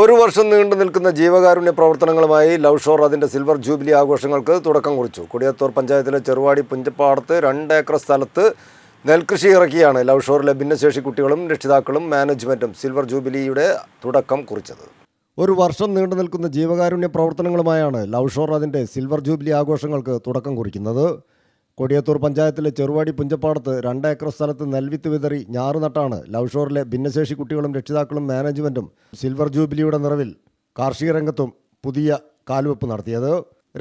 ഒരു വർഷം നീണ്ടു നിൽക്കുന്ന ജീവകാരുണ്യ പ്രവർത്തനങ്ങളുമായി ലവ് ഷോർ അതിൻ്റെ സിൽവർ ജൂബിലി ആഘോഷങ്ങൾക്ക് തുടക്കം കുറിച്ചു. കൊടിയത്തൂർ പഞ്ചായത്തിലെ ചെറുവാടി പുഞ്ചപ്പാടത്ത് 2 ഏക്കർ സ്ഥലത്ത് നെൽകൃഷി ഇറക്കിയാണ് ലവ് ഷോറിലെ ഭിന്നശേഷി കുട്ടികളും രക്ഷിതാക്കളും മാനേജ്മെൻറ്റും സിൽവർ ജൂബിലിയുടെ തുടക്കം കുറിച്ചത്. ഒരു വർഷം നീണ്ടു നിൽക്കുന്ന ജീവകാരുണ്യ പ്രവർത്തനങ്ങളുമായാണ് ലവ് ഷോർ അതിൻ്റെ സിൽവർ ജൂബിലി ആഘോഷങ്ങൾക്ക് തുടക്കം കുറിക്കുന്നത്. കൊടിയത്തൂർ പഞ്ചായത്തിലെ ചെറുവാടി പുഞ്ചപ്പാടത്ത് 2 ഏക്കർ സ്ഥലത്ത് നെൽവിത്ത് വിതറി ഞാറ് നട്ടാണ് ലവ് ഷോറിലെ ഭിന്നശേഷി കുട്ടികളും രക്ഷിതാക്കളും മാനേജ്മെൻറ്റും സിൽവർ ജൂബിലിയുടെ നിറവിൽ കാർഷിക രംഗത്തും പുതിയ കാൽവെപ്പ് നടത്തിയത്.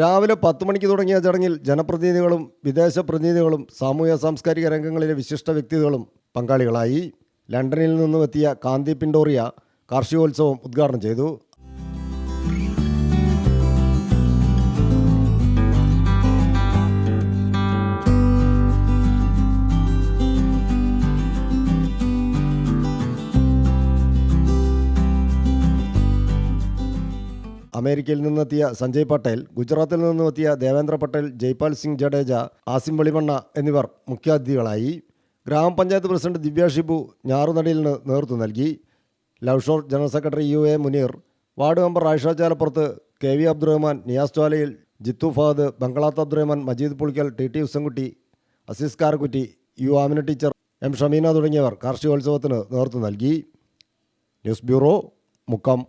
രാവിലെ 10 മണിക്ക് തുടങ്ങിയ ചടങ്ങിൽ ജനപ്രതിനിധികളും വിദേശ പ്രതിനിധികളും സാമൂഹ്യ സാംസ്കാരിക രംഗങ്ങളിലെ വിശിഷ്ട വ്യക്തികളും പങ്കാളികളായി. ലണ്ടനിൽ നിന്നും എത്തിയ കാന്തി പിൻഡോറിയ കാർഷികോത്സവം ഉദ്ഘാടനം ചെയ്തു. അമേരിക്കയിൽ നിന്നെത്തിയ സഞ്ജയ് പട്ടേൽ, ഗുജറാത്തിൽ നിന്നുമെത്തിയ ദേവേന്ദ്ര പട്ടേൽ, ജയ്പാൽ സിംഗ് ജഡേജ, ആസിം വെളിമണ്ണ എന്നിവർ മുഖ്യാതിഥികളായി. ഗ്രാമപഞ്ചായത്ത് പ്രസിഡന്റ് ദിവ്യ ഷിബു ഞാറുനടീലിന് നേതൃത്വം നൽകി. Love shore general secretary UA Muneer, ward member Ayisha Chalappurath, KV Abdurahman, Niyas Cholayil, Jithu Fahad, Bangalath Abdurahman, Majeed Pulikkal, TT Ussankutty, Azeez Karakkutty, U Amina teacher, M Shameena തുടങ്ങിയവർ കാർഷികോത്സവത്തിന് നേതൃത്വം നൽകി. News bureau, Mukkam.